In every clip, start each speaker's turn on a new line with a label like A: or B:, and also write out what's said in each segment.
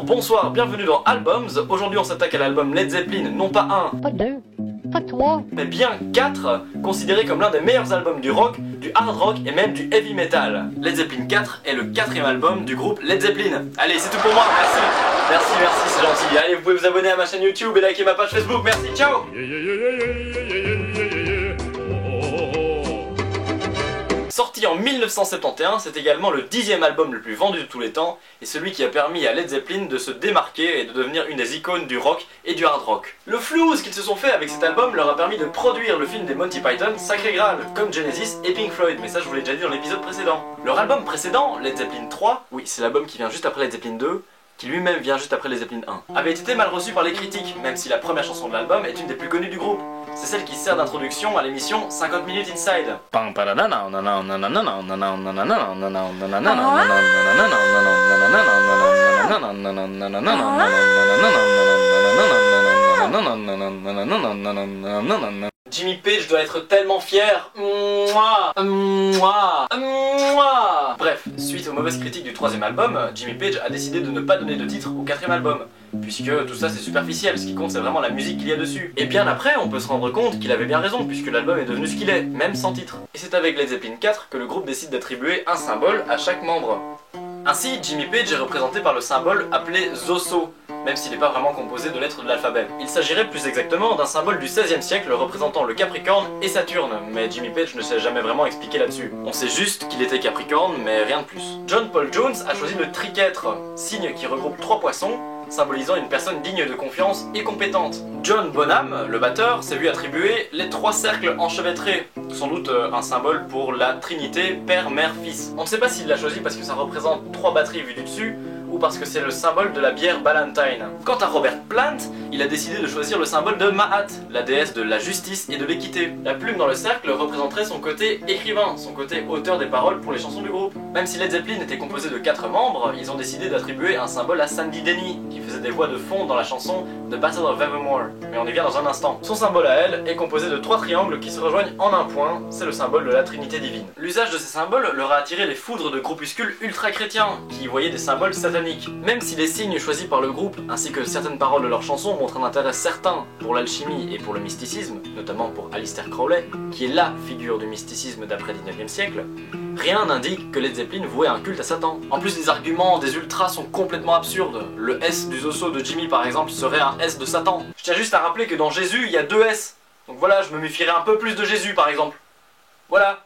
A: bonsoir, bienvenue dans Albums. Aujourd'hui on s'attaque à l'album Led Zeppelin, non pas un,
B: Pas deux, pas trois,
A: mais bien 4, considéré comme l'un des meilleurs albums du rock, du hard rock et même du heavy metal. Led Zeppelin 4 est le 4ème album du groupe Led Zeppelin. Allez, c'est tout pour moi, merci. Merci, c'est gentil. Allez, vous pouvez vous abonner à ma chaîne YouTube et liker ma page Facebook, merci, ciao. Sorti en 1971, c'est également le 10ème album le plus vendu de tous les temps et celui qui a permis à Led Zeppelin de se démarquer et de devenir une des icônes du rock et du hard rock. Le flouze qu'ils se sont fait avec cet album leur a permis de produire le film des Monty Python Sacré Graal, comme Genesis et Pink Floyd, mais ça je vous l'ai déjà dit dans l'épisode précédent. Leur album précédent, Led Zeppelin 3, oui c'est l'album qui vient juste après Led Zeppelin 2, qui lui-même vient juste après Led Zeppelin 1, avait été mal reçu par les critiques, même si la première chanson de l'album est une des plus connues du groupe. C'est celle qui sert d'introduction à l'émission 50 minutes Inside. Jimmy Page doit être tellement fier. Bref, suite aux mauvaises critiques du 3ème album, Jimmy Page a décidé de ne pas donner de titre au 4ème album, puisque tout ça c'est superficiel, ce qui compte c'est vraiment la musique qu'il y a dessus. Et bien après, on peut se rendre compte qu'il avait bien raison, puisque l'album est devenu ce qu'il est, même sans titre. Et c'est avec Led Zeppelin 4 que le groupe décide d'attribuer un symbole à chaque membre. Ainsi, Jimmy Page est représenté par le symbole appelé Zoso, même s'il n'est pas vraiment composé de lettres de l'alphabet. Il s'agirait plus exactement d'un symbole du XVIe siècle représentant le Capricorne et Saturne, mais Jimmy Page ne s'est jamais vraiment expliqué là-dessus. On sait juste qu'il était Capricorne, mais rien de plus. John Paul Jones a choisi le triquetre, signe qui regroupe 3 poissons, symbolisant une personne digne de confiance et compétente. John Bonham, le batteur, s'est vu attribuer les 3 cercles enchevêtrés, sans doute un symbole pour la Trinité, Père, Mère, Fils. On ne sait pas s'il l'a choisi parce que ça représente 3 batteries vues du dessus, ou parce que c'est le symbole de la bière Ballantine. Quant à Robert Plant, il a décidé de choisir le symbole de Mahat, la déesse de la justice et de l'équité. La plume dans le cercle représenterait son côté écrivain, son côté auteur des paroles pour les chansons du groupe. Même si Led Zeppelin était composé de 4 membres, ils ont décidé d'attribuer un symbole à Sandy Denny, qui faisait des voix de fond dans la chanson The Battle of Evermore. Mais on y vient dans un instant. Son symbole à elle est composé de 3 triangles qui se rejoignent en un point, c'est le symbole de la Trinité divine. L'usage de ces symboles leur a attiré les foudres de groupuscules ultra-chrétiens, qui y voyaient des symboles sataniques. Même si les signes choisis par le groupe, ainsi que certaines paroles de leurs chansons montrent un intérêt certain pour l'alchimie et pour le mysticisme, notamment pour Aleister Crowley, qui est LA figure du mysticisme d'après 19e siècle, rien n'indique que Led Zeppelin vouait un culte à Satan. En plus, les arguments des ultras sont complètement absurdes. Le S du Zoso de Jimmy par exemple serait un S de Satan. Je tiens juste à rappeler que dans Jésus, il y a 2 S. Donc voilà, je me méfierais un peu plus de Jésus par exemple. Voilà.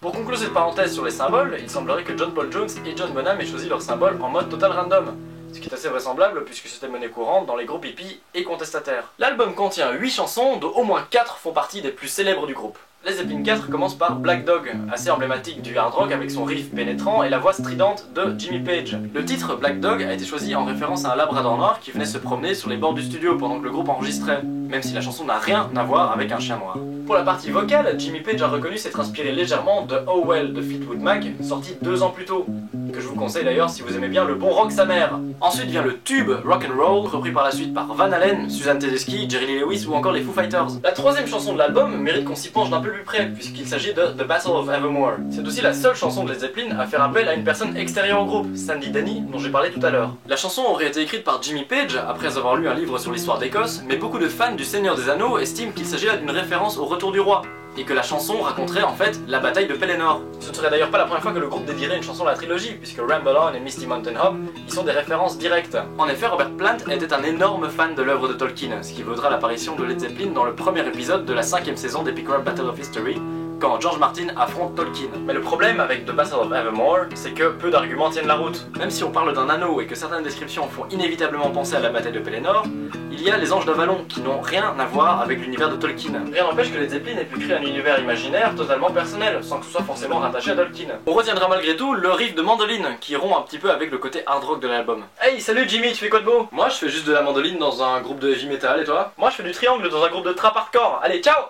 A: Pour conclure cette parenthèse sur les symboles, il semblerait que John Paul Jones et John Bonham aient choisi leur symbole en mode total random, ce qui est assez vraisemblable puisque c'était monnaie courante dans les groupes hippies et contestataires. L'album contient 8 chansons, dont au moins 4 font partie des plus célèbres du groupe. Led Zeppelin 4 commence par Black Dog, assez emblématique du hard rock avec son riff pénétrant et la voix stridente de Jimmy Page. Le titre Black Dog a été choisi en référence à un labrador noir qui venait se promener sur les bords du studio pendant que le groupe enregistrait, même si la chanson n'a rien à voir avec un chien noir. Pour la partie vocale, Jimmy Page a reconnu s'être inspiré légèrement de Oh Well de Fleetwood Mac, sorti 2 ans plus tôt, que je vous conseille d'ailleurs si vous aimez bien le bon rock sa mère. Ensuite vient le tube Rock'n'Roll, repris par la suite par Van Halen, Suzanne Tedeschi, Jerry Lee Lewis ou encore les Foo Fighters. La 3ème chanson de l'album mérite qu'on s'y penche d'un peu plus près, puisqu'il s'agit de The Battle of Evermore. C'est aussi la seule chanson de Led Zeppelin à faire appel à une personne extérieure au groupe, Sandy Denny, dont j'ai parlé tout à l'heure. La chanson aurait été écrite par Jimmy Page après avoir lu un livre sur l'histoire d'Écosse, mais beaucoup de fans du Seigneur des Anneaux estiment qu'il s'agit là d'une référence au Retour du Roi, et que la chanson raconterait en fait la bataille de Pelennor. Ce ne serait d'ailleurs pas la première fois que le groupe dédierait une chanson à la trilogie, puisque Ramble On et Misty Mountain Hop y sont des références directes. En effet, Robert Plant était un énorme fan de l'œuvre de Tolkien, ce qui vaudra l'apparition de Led Zeppelin dans le premier épisode de la 5ème saison d'Epic Rap Battle of History, quand George Martin affronte Tolkien. Mais le problème avec The Battle of Evermore, c'est que peu d'arguments tiennent la route. Même si on parle d'un anneau et que certaines descriptions font inévitablement penser à la bataille de Pelennor, il y a les Anges d'Avalon qui n'ont rien à voir avec l'univers de Tolkien. Rien n'empêche que Led Zeppelin ait pu créer un univers imaginaire totalement personnel, sans que ce soit forcément rattaché à Tolkien. On retiendra malgré tout le riff de mandoline, qui rompt un petit peu avec le côté hard rock de l'album. Hey, salut Jimmy, tu fais quoi de beau? Moi je fais juste de la mandoline dans un groupe de heavy metal, et toi? Moi je fais du triangle dans un groupe de trap hardcore. Allez, ciao!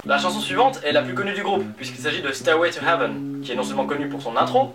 A: La chanson suivante est la plus connue du groupe, puisqu'il s'agit de Stairway to Heaven, qui est non seulement connue pour son intro,